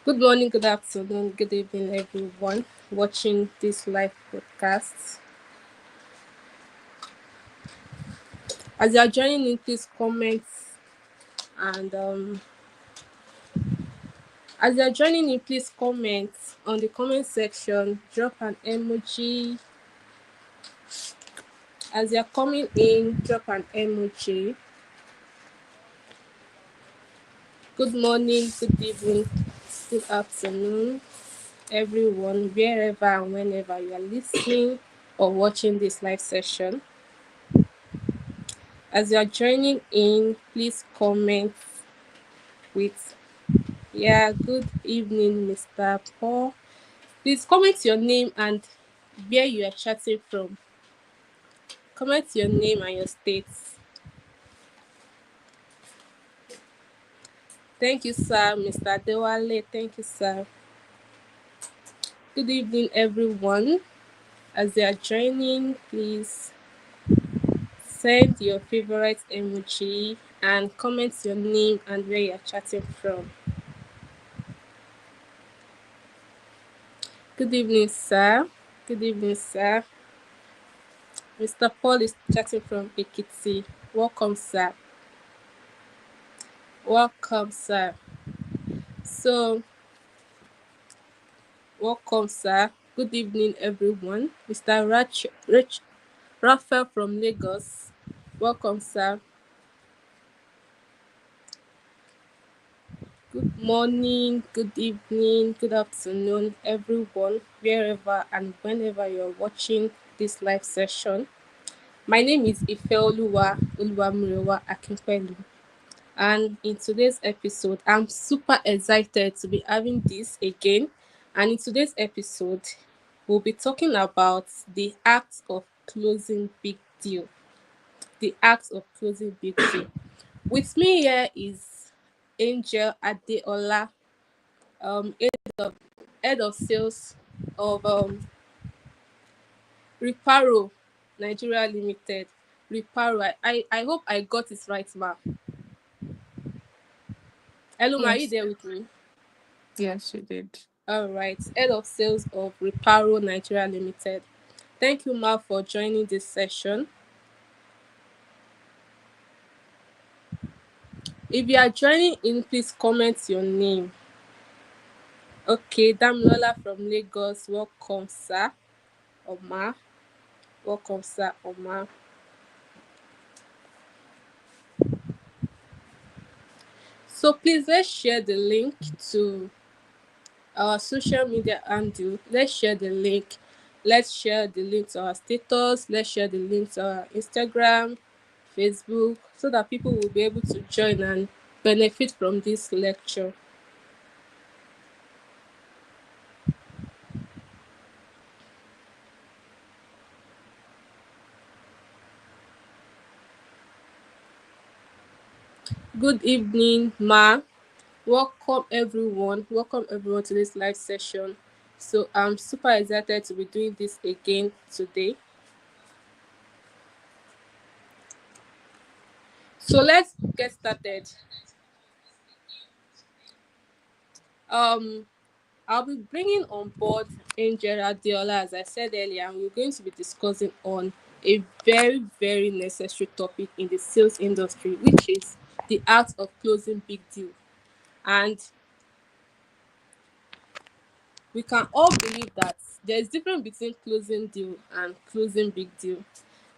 Good morning, good afternoon, good evening, everyone watching this live podcast. As you are joining in, please comment and as you are joining in, please comment on the comment section. Drop an emoji. As you are coming in, drop an emoji. Good morning, good evening, good afternoon, everyone, wherever and whenever you are listening or watching this live session. As you are joining in, please comment with good evening, Mr. Paul. Please comment your name and where you are chatting from. Comment your name and your state. Thank you, sir. Mr. Dewale, thank you, sir. Good evening, everyone. As you are joining, please send your favorite emoji and comment your name and where you are chatting from. Good evening, sir. Good evening, sir. Mr. Paul is chatting from Ekiti. Welcome, sir. Welcome, sir. So, welcome, sir. Good evening, everyone. Mr. Raphael from Lagos. Welcome, sir. Good morning, good evening, good afternoon, everyone, wherever and whenever you're watching this live session. My name is Ifeoluwa Oluwamurewa Akinpelu, and in today's episode, I'm super excited to be having this again. And in today's episode, we'll be talking about the act of closing big deal. The act of closing big deal. With me here is Angel Adeola, head of sales of Reparo Nigeria Limited. Reparo. I hope I got it right, ma. Hello, ma, are you Yes, there with me? yes, you did. All right. Head of sales of Reparo Nigeria Limited. Thank you, ma, for joining this session. If you are joining in, please comment your name. Okay, Damilola from Lagos. Welcome, sir. Oma. Welcome, sir. Oma. So please let's share the link to our social media handle. Let's share the link. Let's share the link to our status. Let's share the link to our Instagram, Facebook, so that people will be able to join and benefit from this lecture. Good evening, Ma. Welcome everyone to this live session. So I'm super excited to be doing this again today. So let's get started. Um, I'll be bringing on board Angel Adiola, as I said earlier, and we're going to be discussing on a very necessary topic in the sales industry, which is the art of closing big deal. And we can all believe that there is difference between closing deal and closing big deal,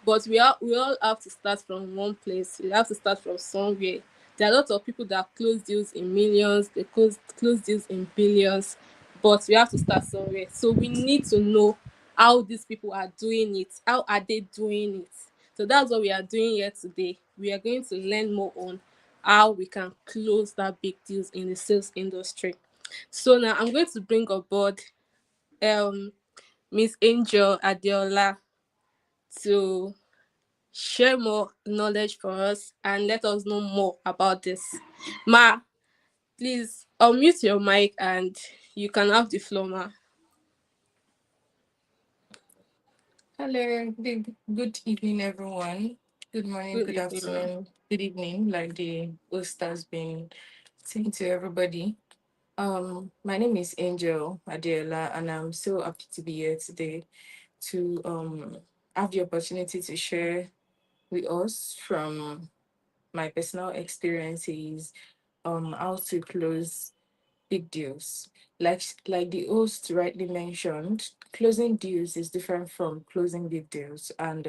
but we all have to start from one place. We have to start from somewhere. There are a lot of people that close deals in millions, they close deals in billions, but we have to start somewhere. So we need to know how these people are doing it. How are they doing it? So that's what we are doing here today. We are going to learn more on how we can close that big deals in the sales industry. So now I'm going to bring aboard um Miss Angel Adeola to share more knowledge for us and let us know more about this. Ma, please unmute your mic and you can have the floor, ma. Hello, good evening, everyone. Good morning, Good good evening, ma. afternoon, good evening, like the host has been saying to everybody. My name is Angel Adela, and I'm so happy to be here today to have the opportunity to share with us from my personal experiences, how to close big deals. Like the host rightly mentioned, closing deals is different from closing big deals. And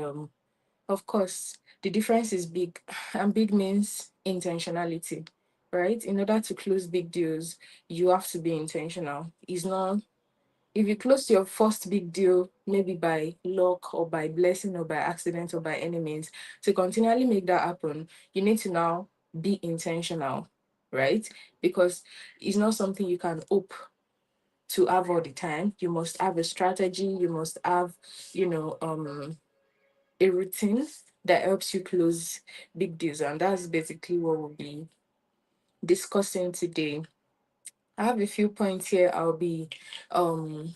of course, the difference is big. And big means intentionality, right? In order to close big deals, you have to be intentional. It's not if you close your first big deal, maybe by luck or by blessing or by accident or by any means, to continually make that happen, you need to now be intentional, right? Because it's not something you can hope to have all the time. You must have a strategy, you must have, you know, a routine that helps you close big deals. And that's basically what we'll be discussing today. I have a few points here um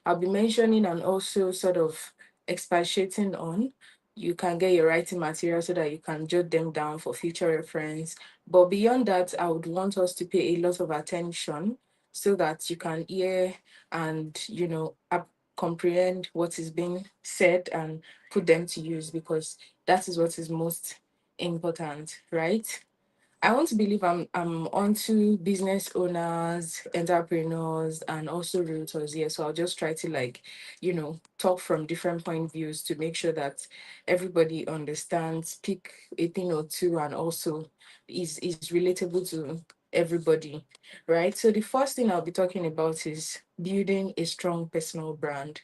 I'll be mentioning and also sort of expatiating on. You can get your writing material so that you can jot them down for future reference. But beyond that, I would want us to pay a lot of attention so that you can hear and, comprehend what is being said and put them to use because that is what is most important, right? I want to believe I'm onto business owners, entrepreneurs, and also realtors here. So I'll just try to talk from different point of views to make sure that everybody understands, pick a thing or two, and also is relatable to everybody, right? So the first thing I'll be talking about is building a strong personal brand,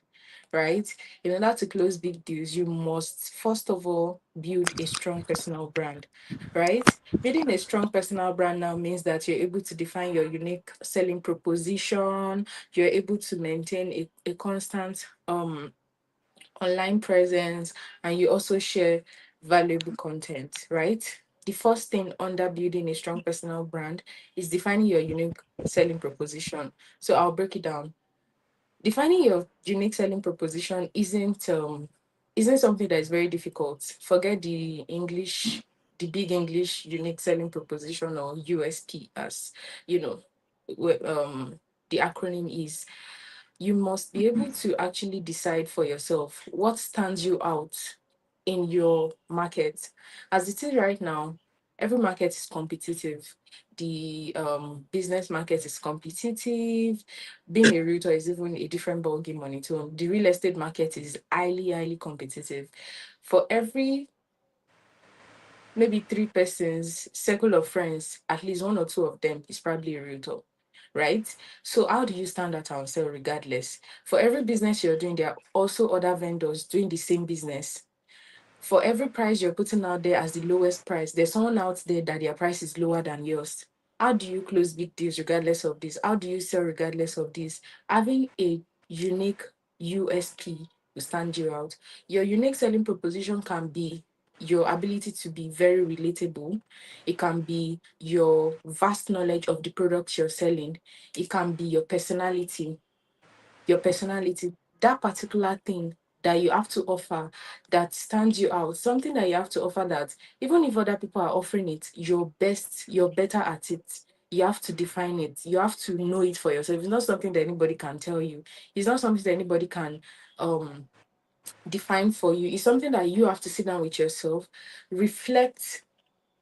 right? In order to close big deals, you must first of all build a strong personal brand, right? Building a strong personal brand now means that you're able to define your unique selling proposition, you're able to maintain a constant online presence, and you also share valuable content, right? The first thing under building a strong personal brand is defining your unique selling proposition. So I'll break it down. Defining your unique selling proposition isn't something that is very difficult. Forget the big English unique selling proposition or USP as you know the acronym is. You must be able to actually decide for yourself what stands you out in your market. As it is right now, every market is competitive. The business market is competitive. Being a realtor is even a different ballgame on its own. The real estate market is highly competitive. For every maybe three persons, circle of friends, at least one or two of them is probably a realtor, right? So how do you stand out and sell regardless? For every business you're doing, there are also other vendors doing the same business. For every price you're putting out there as the lowest price, there's someone out there that their price is lower than yours. How do you close big deals regardless of this? How do you sell regardless of this? Having a unique USP will stand you out. Your unique selling proposition can be your ability to be very relatable. It can be your vast knowledge of the products you're selling. It can be your personality, that particular thing that you have to offer that stands you out, something that you have to offer that even if other people are offering it, you're better at it. You have to define it. You have to know it for yourself. It's not something that anybody can tell you. It's not something that anybody can um define for you. It's something that you have to sit down with yourself, reflect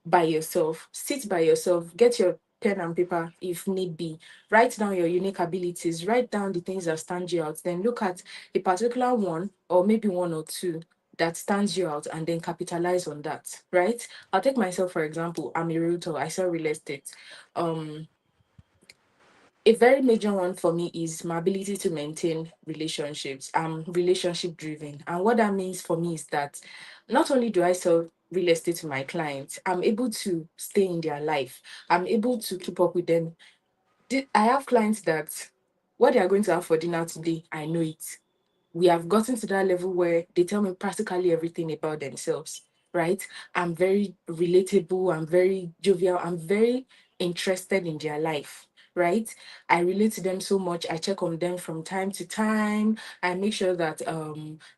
by yourself, sit by yourself, get your pen and paper if need be, write down your unique abilities, write down the things that stand you out, then look at a particular one or maybe one or two that stands you out and then capitalize on that, right? I'll take myself for example. I'm a realtor, I sell real estate. Um a very major one for me is my ability to maintain relationships. I'm relationship driven. And what that means for me is that not only do I sell real estate to my clients, I'm able to stay in their life. I'm able to keep up with them. I have clients that what they are going to have for dinner today, I know it. We have gotten to that level where they tell me practically everything about themselves, right? I'm very relatable, I'm very jovial, I'm very interested in their life, right? I relate to them so much. I check on them from time to time. I make sure that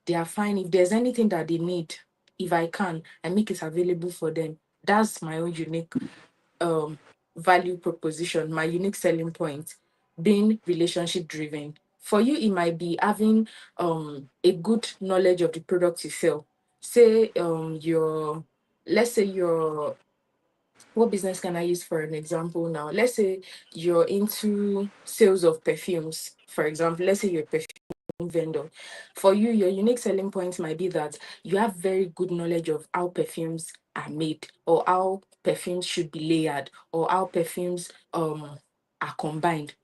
they are fine. If there's anything that they need, if I can, I make it available for them. That's my own unique um value proposition, my unique selling point, being relationship driven. For you, it might be having a good knowledge of the product you sell. Say your let's say your what business can I use for an example now? Let's say you're into sales of perfumes, for example. Let's say you're a perfume vendor. For you, your unique selling point might be that you have very good knowledge of how perfumes are made, or how perfumes should be layered, or how perfumes are combined,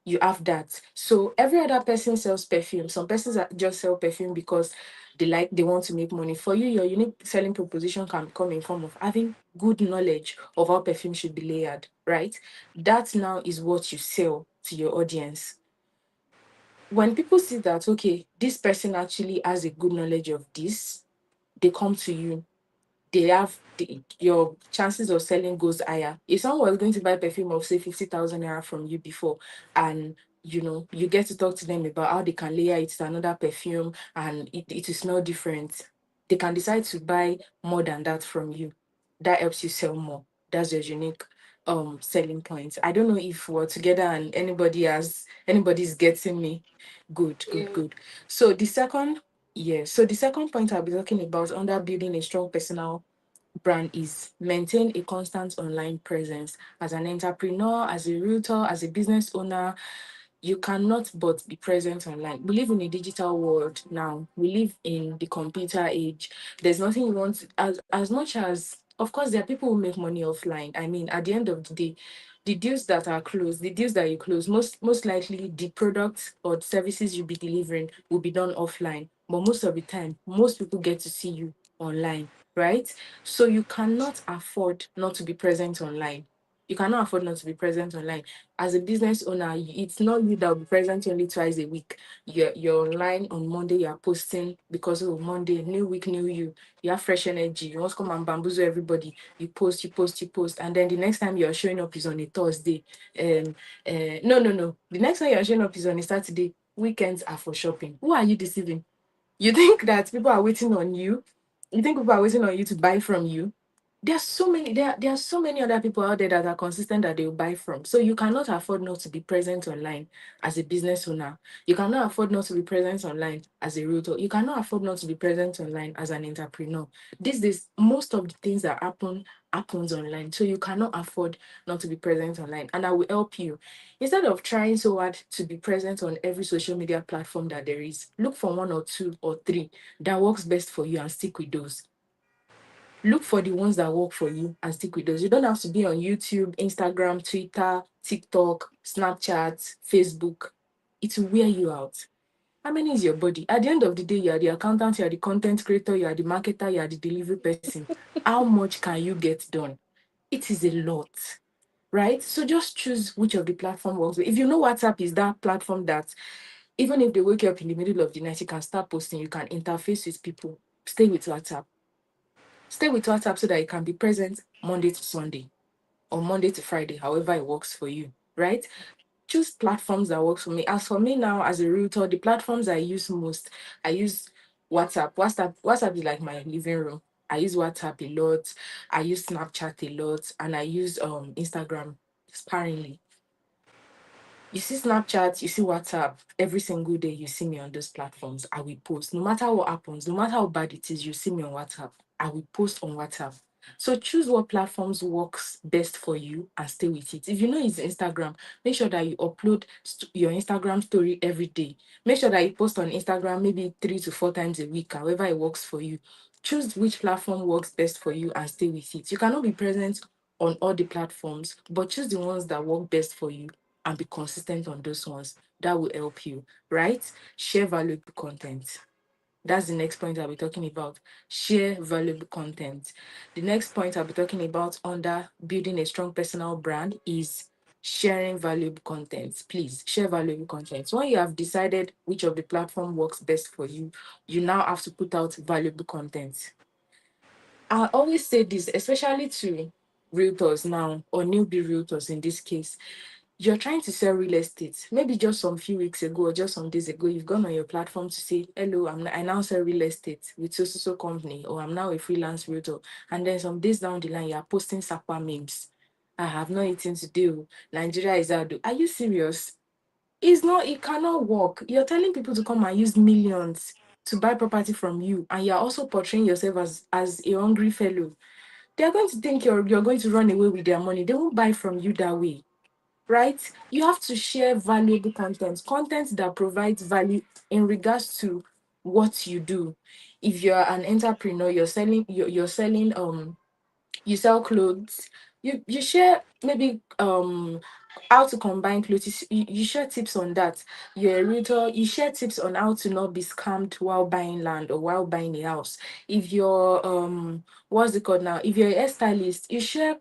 You have that. So every other person sells perfume. Some persons just sell perfume because they want to make money. For you, your unique selling proposition can come in form of having good knowledge of how perfume should be layered, right? That now is what you sell to your audience. When people see that, okay, this person actually has a good knowledge of this, they come to you. Your chances of selling goes higher. If someone was going to buy perfume of say 50,000 naira from you before, and you get to talk to them about how they can layer it to another perfume and it will smell different, they can decide to buy more than that from you. That helps you sell more. That's your unique selling point. I don't know if we're together and anybody's getting me. Good, good, Yeah. good. So the second point I'll be talking about under building a strong personal brand is maintain a constant online presence. As an entrepreneur, as a realtor, as a business owner, you cannot but be present online. We live in a digital world now. We live in the computer age. There's nothing you want as much as, of course, there are people who make money offline. I mean, at the end of the day, the deals that are closed, the deals that you close, most likely the products or services you'll be delivering will be done offline. But most of the time, most people get to see you online, right? So you cannot afford not to be present online. You cannot afford not to be present online. As a business owner, it's not you that will be present only twice a week. You're online on Monday, you're posting because of Monday, new week, new you. You have fresh energy. You want to come and bamboozle everybody. You post, you post, you post. And then the next time you're showing up is on a Thursday. Um no, no, no. The next time you're showing up is on a Saturday. Weekends are for shopping. Who are you deceiving? You think that people are waiting on you? You think people are waiting on you to buy from you? There are so many other people out there that are consistent that they will buy from. So you cannot afford not to be present online as a business owner. You cannot afford not to be present online as a realtor. You cannot afford not to be present online as an entrepreneur. These days, most of the things that happens online. So you cannot afford not to be present online. And I will help you. Instead of trying so hard to be present on every social media platform that there is, look for one or two or three that works best for you and stick with those. Look for the ones that work for you and stick with those. You don't have to be on YouTube, Instagram, Twitter, TikTok, Snapchat, Facebook. It will wear you out. How many is your body? At the end of the day, you are the accountant, you are the content creator, you are the marketer, you are the delivery person. How much can you get done? It is a lot, right? So just choose which of the platform works. If you know WhatsApp is that platform that even if they wake you up in the middle of the night, you can start posting, you can interface with people. Stay with WhatsApp. Stay with WhatsApp so that you can be present Monday to Sunday or Monday to Friday, however it works for you, right? Choose platforms that works for me. As for me now, as a realtor, the platforms I use most, I use WhatsApp. WhatsApp is like my living room. I use WhatsApp a lot. I use Snapchat a lot, and I use Instagram sparingly. You see Snapchat, you see WhatsApp, every single day you see me on those platforms. I will post. No matter what happens, no matter how bad it is, you see me on WhatsApp. I will post on WhatsApp. So choose what platforms works best for you and stay with it. If you know it's Instagram, make sure that you upload your Instagram story every day. Make sure that you post on Instagram maybe 3 to 4 times a week, however it works for you. Choose which platform works best for you and stay with it. You cannot be present on all the platforms, but choose the ones that work best for you and be consistent on those ones. That will help you, right? Share valuable content. That's the next point I'll be talking about. Share valuable content. The next point I'll be talking about under building a strong personal brand is sharing valuable content. Please share valuable content. So when you have decided which of the platform works best for you, you now have to put out valuable content. I always say this, especially to realtors now, or newbie realtors in this case. You're trying to sell real estate. Maybe just some few weeks ago or just some days ago, you've gone on your platform to say, "Hello, I now sell real estate with so so so company," or "I'm now a freelance realtor." And then some days down the line, you're posting Sapa memes. "I have not eaten today. Oh. Nigeria is out." Are you serious? It's not, it cannot work. You're telling people to come and use millions to buy property from you, and you're also portraying yourself as a hungry fellow. They're going to think you're going to run away with their money. They won't buy from you that way, right? You have to share valuable content that provides value in regards to what you do. If you're an entrepreneur, you're selling you sell clothes, you share maybe how to combine clothes. You share tips on that. You're a realtor, you share tips on how to not be scammed while buying land or while buying a house. If you're what's it called now, if you're a hairstylist, you share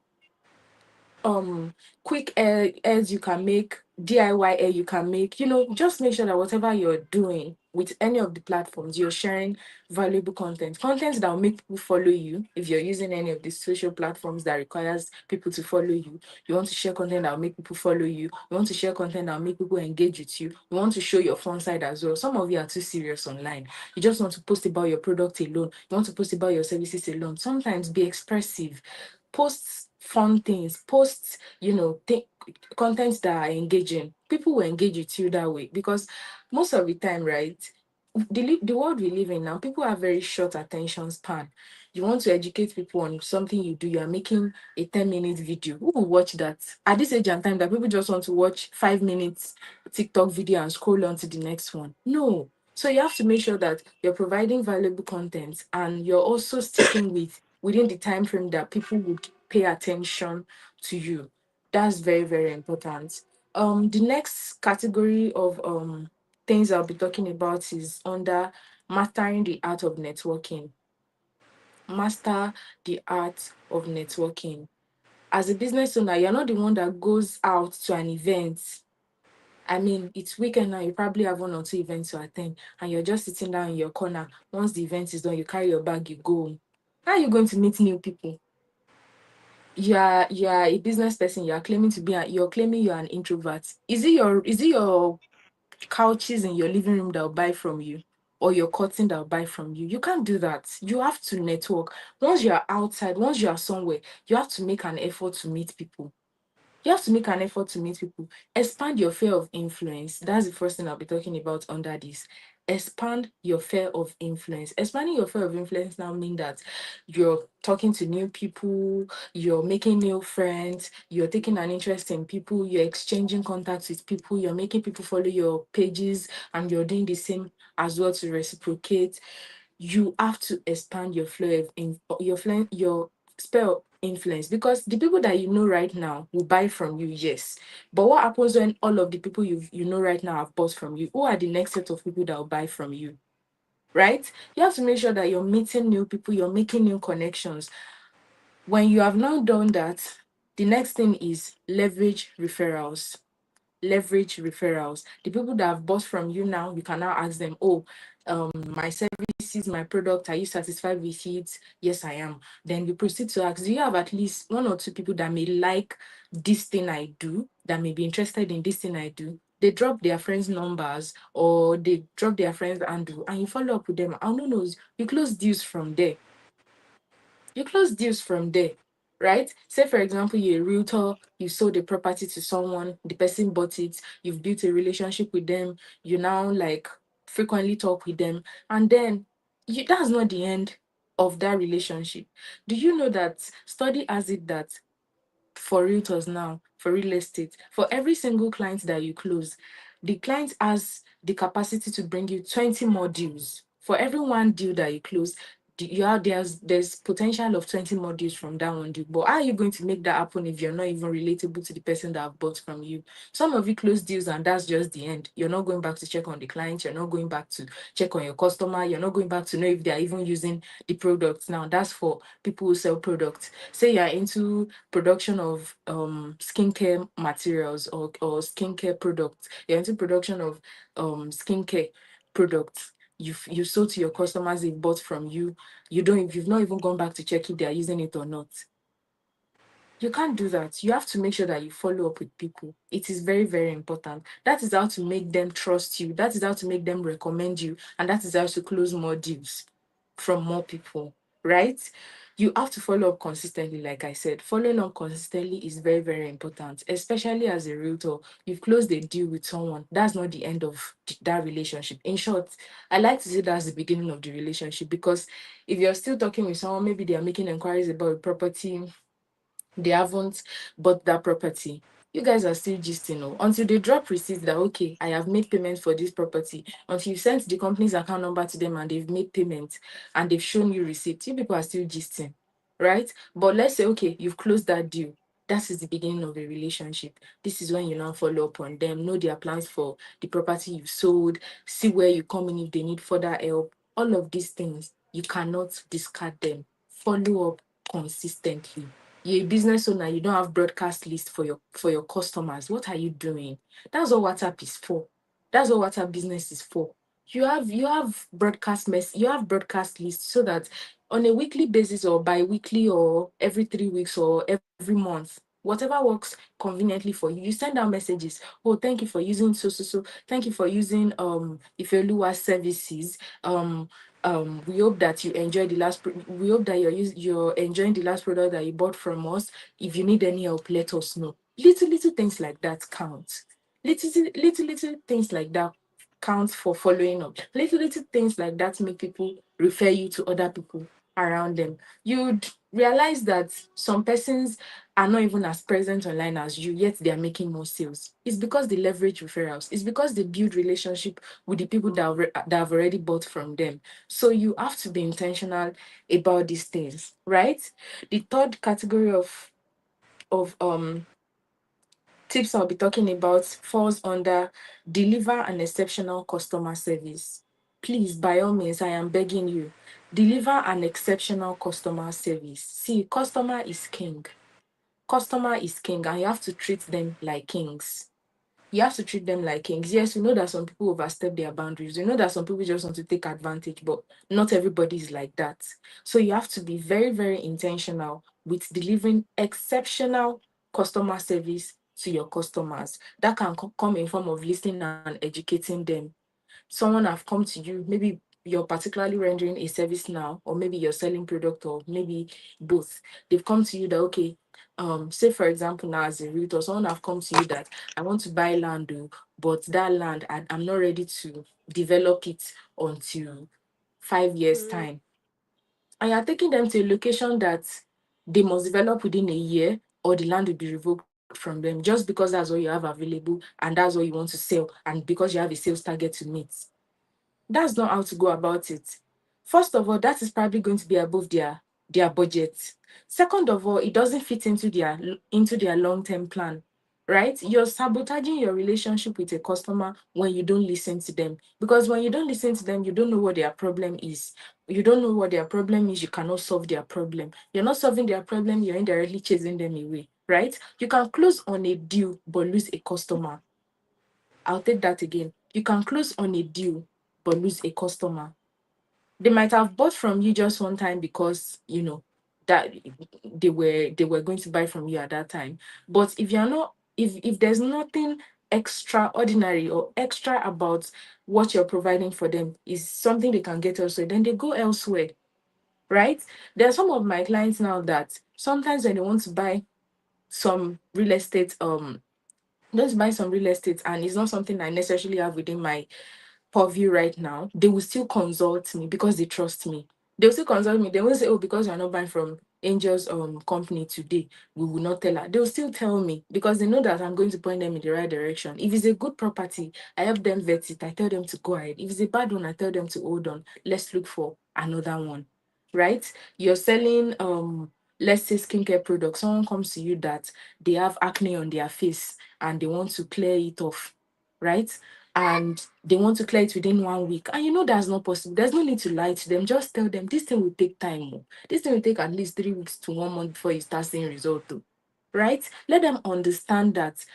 quick airs you can make, DIY air you can make. Just make sure that whatever you're doing with any of the platforms, you're sharing valuable content that will make people follow you. If you're using any of these social platforms that requires people to follow you, you want to share content that will make people follow you. You want to share content that will make people engage with you. You want to show your fun side as well. Some of you are too serious online. You just want to post about your product alone. You want to post about your services alone. Sometimes be expressive. Post fun things. Post, content that are engaging. People will engage with you that way because most of the time, right? The world we live in now, people have very short attention span. You want to educate people on something you do, you are making a 10-minute video. Who will watch that? At this age and time that people just want to watch 5 minutes TikTok video and scroll on to the next one. No. So you have to make sure that you're providing valuable content and you're also sticking within the time frame that people would pay attention to you. That's very, very important. The next category of things I'll be talking about is under mastering the art of networking. Master the art of networking. As a business owner, you're not the one that goes out to an event. I mean, it's weekend now, you probably have 1 or 2 events to attend, and you're just sitting down in your corner. Once the event is done, you carry your bag, you go home. How are you going to meet new people? You are a business person, you're claiming you're an introvert. Is it your couches in your living room that will buy from you, or your curtain that will buy from you? You can't do that. You have to network. Once you are outside, once you are somewhere, you have to make an effort to meet people. You have to make an effort to meet people. Expand your sphere of influence. That's the first thing I'll be talking about under this. Expand your sphere of influence. Expanding your sphere of influence now mean that you're talking to new people, you're making new friends, you're taking an interest in people, you're exchanging contacts with people, you're making people follow your pages, and you're doing the same as well to reciprocate. You have to expand your flow of your sphere of influence, because the people that you know right now will buy from you, yes. But what happens when all of the people you know right now have bought from you? Who are the next set of people that will buy from you? Right? You have to make sure that you're meeting new people, you're making new connections. When you have now done that, the next thing is leverage referrals. Leverage referrals. The people that have bought from you now, you can now ask them, "Oh, my service is my product. Are you satisfied with it? Yes, I am. Then you proceed to ask, do you have at least one or two people that may like this thing I do, that may be interested in this thing I do? They drop their friends' numbers or they drop their friends' handle and you follow up with them. And who knows, you close deals from there. You close deals from there, right? Say, for example, you're a realtor, you sold a property to someone, the person bought it, you've built a relationship with them, you now like frequently talk with them, and then that's not the end of that relationship. Do you know that study has it that for realtors now, for real estate, for every single client that you close, the client has the capacity to bring you 20 more deals. For every one deal that you close, there's potential of 20 more deals from that one deal. But how are you going to make that happen if you're not even relatable to the person that have bought from you? Some of you close deals and that's just the end. You're not going back to check on the client, you're not going back to check on your customer, you're not going back to know if they're even using the products. Now that's for people who sell products. Say you're into production of skincare materials or skincare products. You're into production of skincare products. You sold to your customers, they've bought from you. You've not even gone back to check if they are using it or not. You can't do that. You have to make sure that you follow up with people. It is very, very important. That is how to make them trust you. That is how to make them recommend you. And that is how to close more deals from more people, right? You have to follow up consistently, like I said. Following up consistently is very, very important, especially as a realtor. You've closed a deal with someone. That's not the end of that relationship. In short, I like to say that's the beginning of the relationship because if you're still talking with someone, maybe they are making inquiries about a property, they haven't bought that property. You guys are still gisting, until they drop receipts that okay, I have made payment for this property. Until you sent the company's account number to them and they've made payment and they've shown you receipt, you people are still gisting, right? But let's say okay, you've closed that deal. That is the beginning of a relationship. This is when you now follow up on them, know their plans for the property you've sold, see where you come in if they need further help. All of these things, you cannot discard them. Follow up consistently. You're a business owner, you don't have broadcast list for your customers. What are you doing? That's what WhatsApp is for. That's what WhatsApp business is for. You have broadcast lists so that on a weekly basis or bi-weekly or every 3 weeks or every month, whatever works conveniently for you, you send out messages. Oh, thank you for using so. Thank you for using Ifeoluwa services. We hope that you enjoyed the we hope that you're enjoying the last product that you bought from us. If you need any help, let us know. Little things like that count. Little things like that count for following up. Little things like that make people refer you to other people around them. You'd realize that some persons are not even as present online as you, yet they are making more sales. It's because they leverage referrals. It's because they build relationship with the people that have already bought from them. So you have to be intentional about these things, right? The third category of tips I'll be talking about falls under deliver an exceptional customer service. Please, by all means, I am begging you, deliver an exceptional customer service. See, customer is king. Customer is king, and you have to treat them like kings. You have to treat them like kings. Yes, we know that some people overstep their boundaries. We know that some people just want to take advantage, but not everybody is like that. So you have to be very, very intentional with delivering exceptional customer service to your customers. That can come in form of listening and educating them. Someone have come to you, maybe you're particularly rendering a service now, or maybe you're selling product, or maybe both. They've come to you that okay, say for example now as a realtor, someone have come to you that I want to buy land, but that land I'm not ready to develop it until 5 years Mm. time, and you're taking them to a location that they must develop within a year, or the land will be revoked from them just because that's what you have available and that's what you want to sell, and because you have a sales target to meet. That's not how to go about it. First of all, that is probably going to be above their budget. Second of all, it doesn't fit into their long-term plan. Right? You're sabotaging your relationship with a customer when you don't listen to them. Because when you don't listen to them, you don't know what their problem is. You don't know what their problem is, you cannot solve their problem. You're not solving their problem, you're indirectly chasing them away. Right? You can close on a deal but lose a customer. I'll take that again. You can close on a deal but lose a customer. They might have bought from you just one time because that they were going to buy from you at that time. But if you're not, if there's nothing extraordinary or extra about what you're providing for them, is something they can get elsewhere, then they go elsewhere, right? There are some of my clients now that sometimes when they want to buy some real estate, just buy some real estate, and it's not something I necessarily have within my purview right now, they will still consult me because they trust me. They'll still consult me. They won't say, "Oh, because you're not buying from Angel's company today, we will not tell her." They'll still tell me because they know that I'm going to point them in the right direction. If it's a good property, I help them vet it. I tell them to go ahead. If it's a bad one, I tell them to hold on. Let's look for another one. Right? You're selling let's say skincare products. Someone comes to you that they have acne on their face and they want to clear it off, right? And they want to clear it within 1 week. And you know that's not possible. There's no need to lie to them. Just tell them this thing will take time. Oh. This thing will take at least 3 weeks to 1 month before you start seeing result. Oh. Right? Let them understand that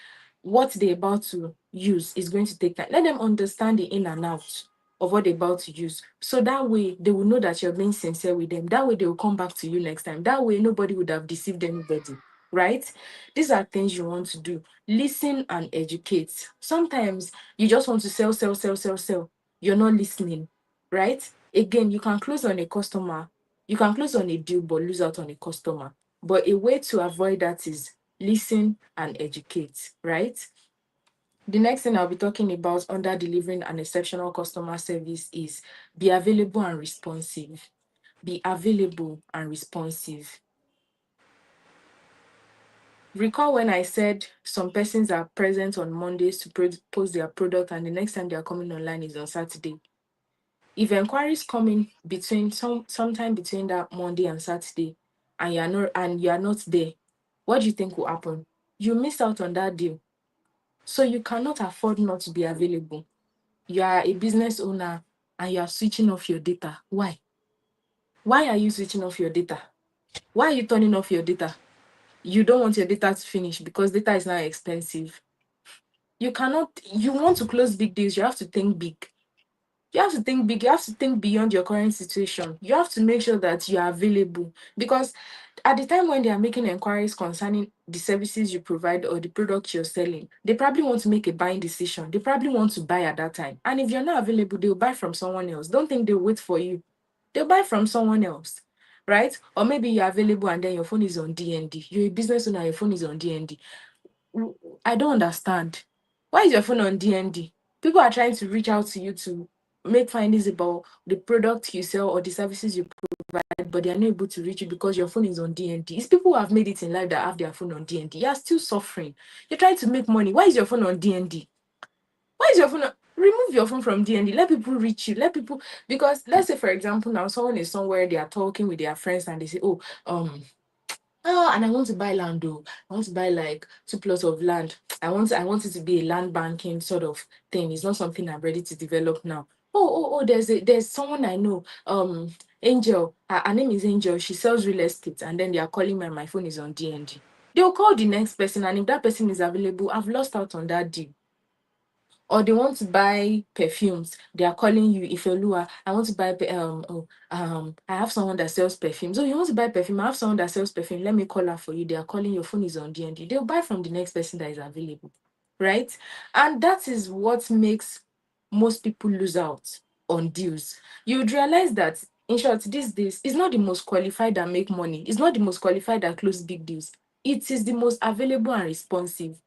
what they're about to use is going to take time. Let them understand the in and out of what they're about to use. So that way they will know that you're being sincere with them. That way they will come back to you next time. That way nobody would have deceived anybody. Right? These are things you want to do. Listen and educate. Sometimes you just want to sell, sell, sell, sell, sell. You're not listening. Right? Again, you can close on a customer. You can close on a deal but lose out on a customer. But a way to avoid that is listen and educate, right? The next thing I'll be talking about under delivering an exceptional customer service is be available and responsive. Be available and responsive. Recall when I said some persons are present on Mondays to post their product, and the next time they are coming online is on Saturday. If inquiries come in between sometime between that Monday and Saturday, and you are not there, what do you think will happen? You miss out on that deal. So you cannot afford not to be available. You are a business owner and you are switching off your data. Why? Why are you switching off your data? Why are you turning off your data? You don't want your data to finish because data is now expensive. You cannot, you want to close big deals, you have to think big. You have to think big. You have to think beyond your current situation. You have to make sure that you are available because at the time when they are making inquiries concerning the services you provide or the product you're selling, they probably want to make a buying decision. They probably want to buy at that time. And if you're not available, they'll buy from someone else. Don't think they'll wait for you. They'll buy from someone else, right? Or maybe you're available and then your phone is on DND. You're a business owner, your phone is on DND. I don't understand. Why is your phone on DND? People are trying to reach out to you to make findings about the product you sell or the services you provide, but they are not able to reach you because your phone is on DND. It's people who have made it in life that have their phone on DND. You are still suffering. You're trying to make money. Why is your phone on DND? Why is your phone on? Remove your phone from DND. Let people reach you. Let people, because let's say for example now someone is somewhere, they are talking with their friends and they say, oh, and I want to buy land though. I want to buy like 2 plots of land. I want it to be a land banking sort of thing. It's not something I'm ready to develop now. Oh, there's someone I know. Angel. Her name is Angel. She sells real estate, and then they are calling me and my phone is on DNG. They'll call the next person, and if that person is available, I've lost out on that deal. Or they want to buy perfumes. They are calling you, Ifelua, I want to buy I have someone that sells perfumes. Oh, you want to buy perfume? I have someone that sells perfume. Let me call her for you. They are calling, your phone is on D&D. They'll buy from the next person that is available. Right? And that is what makes most people lose out on deals. You would realize that in short, these days, it's not the most qualified that make money. It's not the most qualified that close big deals. It is the most available and responsive.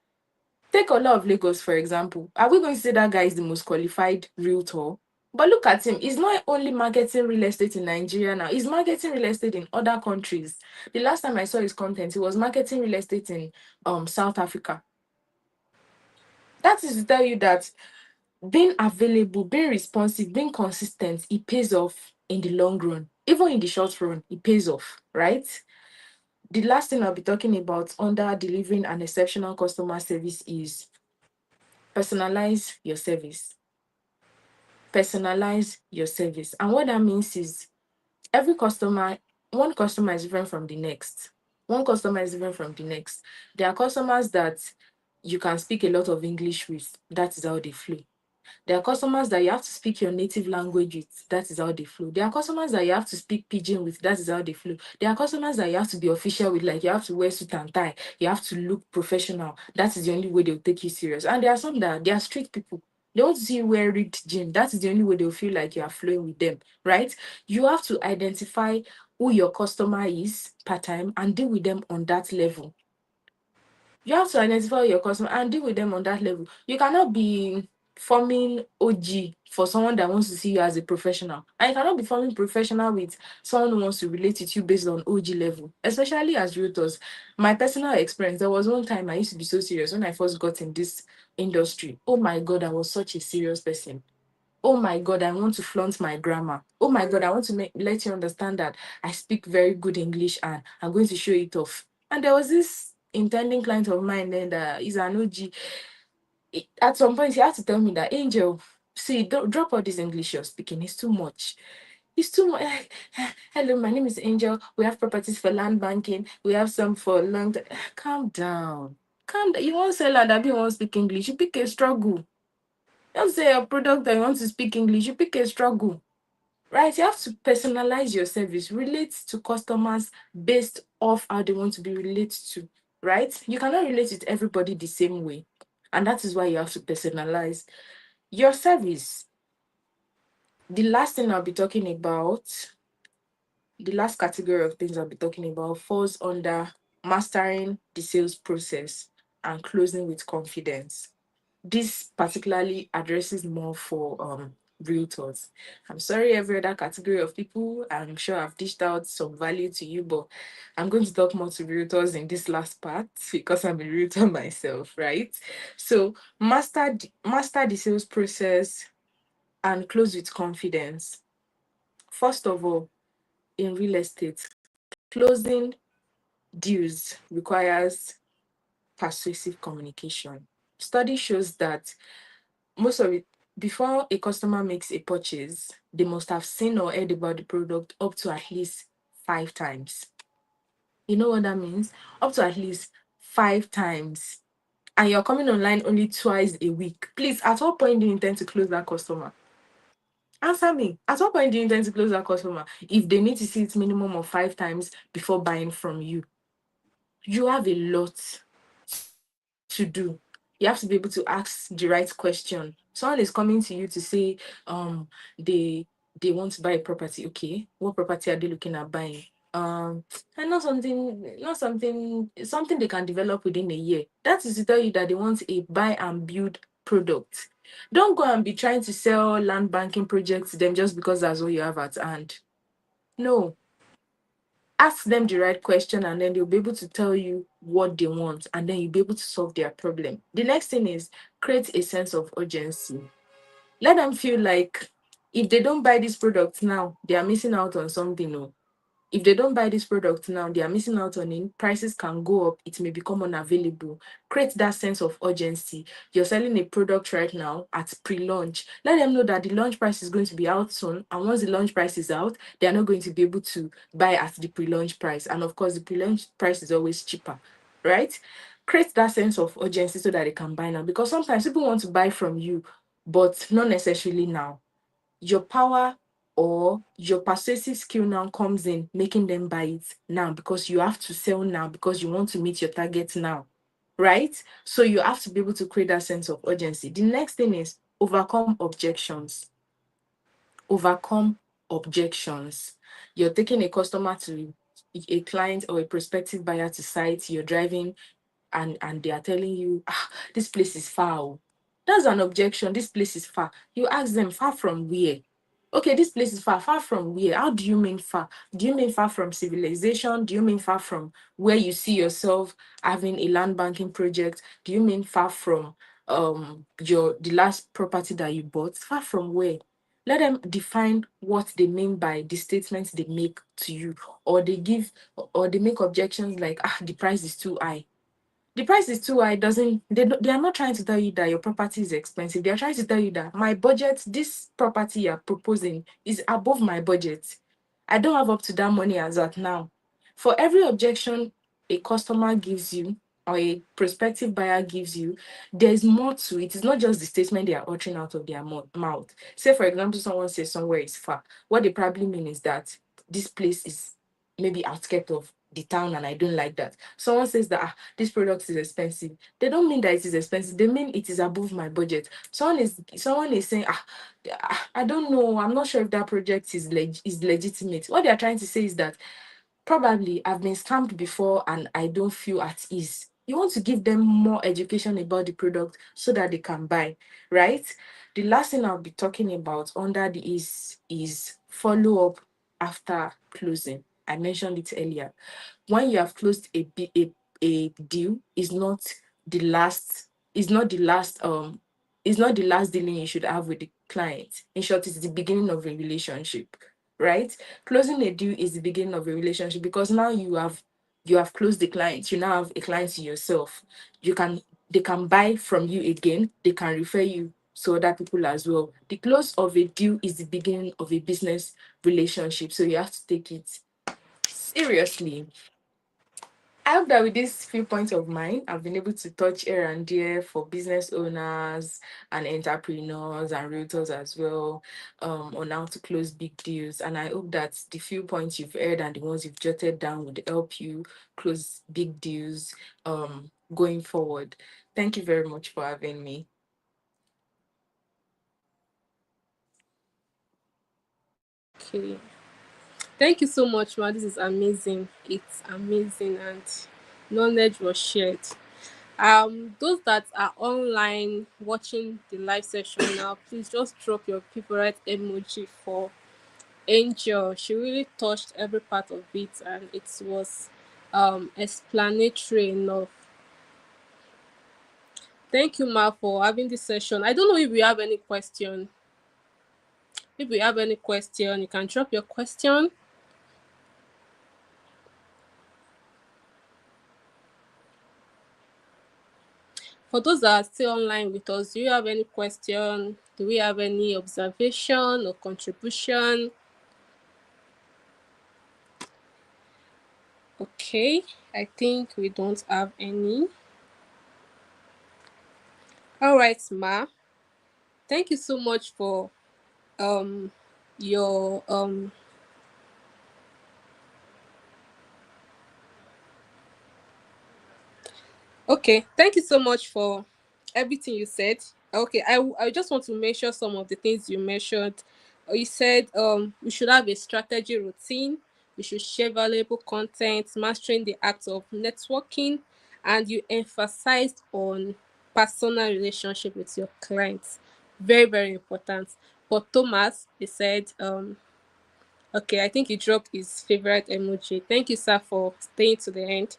Take Ola of Lagos, for example. Are we going to say that guy is the most qualified realtor? But look at him. He's not only marketing real estate in Nigeria now, he's marketing real estate in other countries. The last time I saw his content, he was marketing real estate in South Africa. That is to tell you that being available, being responsive, being consistent, it pays off in the long run. Even in the short run, it pays off, right? The last thing I'll be talking about under delivering an exceptional customer service is personalize your service. Personalize your service. And what that means is every customer, one customer is different from the next. One customer is different from the next. There are customers that you can speak a lot of English with. That is how they flow. There are customers that you have to speak your native language with. That is how they flow. There are customers that you have to speak pidgin with. That is how they flow. There are customers that you have to be official with, like you have to wear suit and tie. You have to look professional. That is the only way they'll take you serious. And there are some that they are street people. They want to see you wear ripped jeans. That is the only way they'll feel like you are flowing with them, right? You have to identify who your customer is part time and deal with them on that level. You have to identify your customer and deal with them on that level. You cannot be forming OG for someone that wants to see you as a professional. And you cannot be forming professional with someone who wants to relate with you based on OG level, especially as realtors. My personal experience, there was one time I used to be so serious when I first got in this industry. Oh my God, I was such a serious person. Oh my God, I want to flaunt my grammar. Oh my God, I want to let you understand that I speak very good English and I'm going to show it off. And there was this intending client of mine then that is an OG. At some point, he had to tell me that, Angel, see, don't drop all this English you're speaking. It's too much. It's too much. Hello, my name is Angel. We have properties for land banking. We have some for long. Calm down. Calm down. You won't sell land, you won't speak English. You pick a struggle. Don't say a product that you want to speak English. You pick a struggle, right? You have to personalize your service, relate to customers based off how they want to be related to, right? You cannot relate with everybody the same way. And that is why you have to personalize your service. The last thing I'll be talking about, the last category of things I'll be talking about falls under mastering the sales process and closing with confidence. This particularly addresses more for realtors. I'm sorry, every other category of people, I'm sure I've dished out some value to you, but I'm going to talk more to realtors in this last part because I'm a realtor myself, right? So master the sales process and close with confidence. First of all, in real estate, closing deals requires persuasive communication. Study shows that most of it, before a customer makes a purchase, they must have seen or heard about the product up to at least 5 times. You know what that means? Up to at least 5 times. And you're coming online only twice a week. Please, at what point do you intend to close that customer? Answer me. At what point do you intend to close that customer if they need to see it minimum of 5 times before buying from you? You have a lot to do. You have to be able to ask the right question. Someone is coming to you to say, they want to buy a property. Okay, what property are they looking at buying? And not something they can develop within a year. That is to tell you that they want a buy and build product. Don't go and be trying to sell land banking projects to them just because that's what you have at hand. No, ask them the right question and then they'll be able to tell you what they want and then you'll be able to solve their problem. The next thing is create a sense of urgency. Let them feel like if they don't buy this product now, they are missing out on something. No, if they don't buy this product now, they are missing out on it. Prices can go up, it may become unavailable. Create that sense of urgency. You're selling a product right now at pre-launch. Let them know that the launch price is going to be out soon. And once the launch price is out, they are not going to be able to buy at the pre-launch price. And of course, the pre-launch price is always cheaper, right? Create that sense of urgency so that they can buy now. Because sometimes people want to buy from you, but not necessarily now. Your power or your persuasive skill now comes in making them buy it now because you have to sell now because you want to meet your target now, right? So you have to be able to create that sense of urgency. The next thing is overcome objections. Overcome objections. You're taking a customer to a client or a prospective buyer to site, you're driving and they are telling you, this place is far. Oh." That's an objection. This place is far. You ask them, far from where? Okay, this place is far. Far from where? How do you mean far? Do you mean far from civilization? Do you mean far from where you see yourself having a land banking project? Do you mean far from the last property that you bought? Far from where? Let them define what they mean by the statements they make to you, or they make objections like, the price is too high. The price is too high doesn't they are not trying to tell you that your property is expensive. They are trying to tell you that my budget, this property you're proposing is above my budget. I don't have up to that money as at now. For every objection a customer gives you, or a prospective buyer gives you, there's more to it. It's not just the statement they are uttering out of their mouth. Say, for example, someone says somewhere is far. What they probably mean is that this place is maybe outskirts of the town and I don't like that. Someone says that this product is expensive. They don't mean that it is expensive. They mean it is above my budget. Someone is saying, I don't know. I'm not sure if that project is legitimate. What they are trying to say is that probably I've been scammed before and I don't feel at ease. You want to give them more education about the product so that they can buy, right? The last thing I'll be talking about under the is follow up after closing. I mentioned it earlier. When you have closed a deal, the last is not the last is not the last dealing you should have with the client. In short, it's the beginning of a relationship, right? Closing a deal is the beginning of a relationship because now you have closed the client. You now have a client to yourself. They can buy from you again. They can refer you to other people as well. The close of a deal is the beginning of a business relationship. So you have to take it seriously. I hope that with these few points of mine, I've been able to touch here and there for business owners and entrepreneurs and realtors as well, on how to close big deals. And I hope that the few points you've heard and the ones you've jotted down would help you close big deals going forward. Thank you very much for having me. Okay. Thank you so much, ma. This is amazing. It's amazing, and knowledge was shared. Those that are online watching the live session now, please just drop your favorite emoji for Angel. She really touched every part of it, and it was explanatory enough. Thank you, ma, for having this session. I don't know if we have any question. If we have any question, you can drop your question. For those that are still online with us, do you have any question? Do we have any observation or contribution? Okay, I think we don't have any. All right, ma. Thank you so much for um your okay, thank you so much for everything you said. Okay, I just want to mention some of the things you mentioned. You said we should have a strategy routine, we should share valuable content, mastering the act of networking, and you emphasized on personal relationship with your clients. Very, very important. For Thomas, he said okay, I think he dropped his favorite emoji. Thank you, sir, for staying to the end.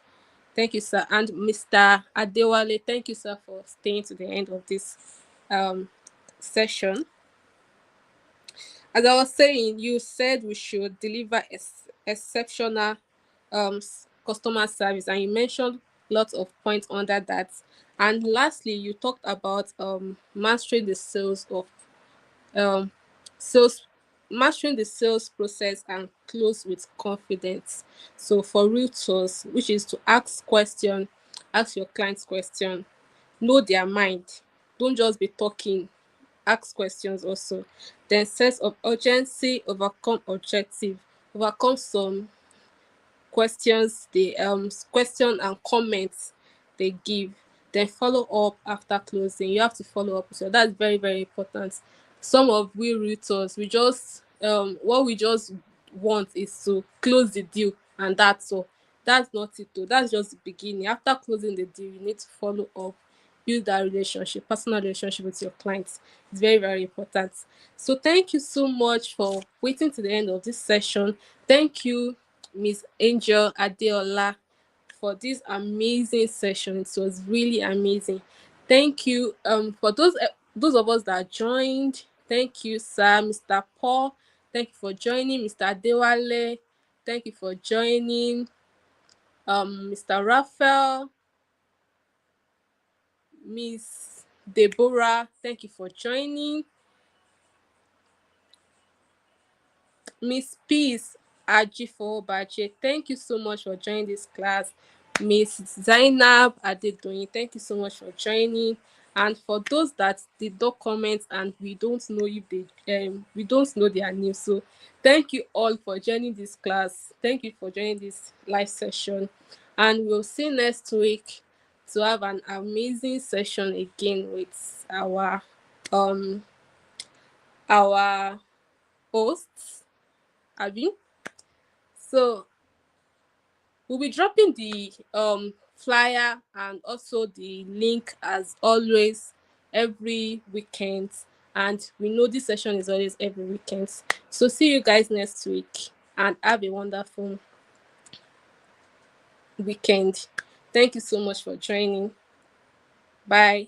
Thank you, sir. And Mr. Adewale, thank you, sir, for staying to the end of this um, session. As I was saying, you said we should deliver exceptional customer service, and you mentioned lots of points under that. And lastly, you talked about mastering the sales of um, sales mastering the sales process and close with confidence. So for realtors, which is to ask your clients question, know their mind, don't just be talking, ask questions also. Then sense of urgency, overcome objective, overcome some questions they question and comments they give, then follow up after closing. You have to follow up, so that's very, very important. Some of we realtors, we just what we just want is to close the deal, and that's all. That's not it though. That's just the beginning. After closing the deal, you need to follow up, build that relationship, personal relationship with your clients. It's very, very important. So thank you so much for waiting to the end of this session. Thank you, Miss Angel Adeola, for this amazing session. It was really amazing. Thank you for those of us that joined. Thank you, sir. Mr. Paul, thank you for joining. Mr. Adewale, thank you for joining. Mr. Raphael, Miss Deborah, thank you for joining. Miss Peace Ajifo Baje, thank you so much for joining this class. Miss Zainab Adedoyin, thank you so much for joining. And for those that did not comment and we don't know if they we don't know their name, so thank you all for joining this class. Thank you for joining this live session, and we'll see next week to have an amazing session again with um our hosts, Abby. So we'll be dropping the flyer and also the link as always every weekend. And we know this session is always every weekend. So see you guys next week and have a wonderful weekend. Thank you so much for joining. Bye.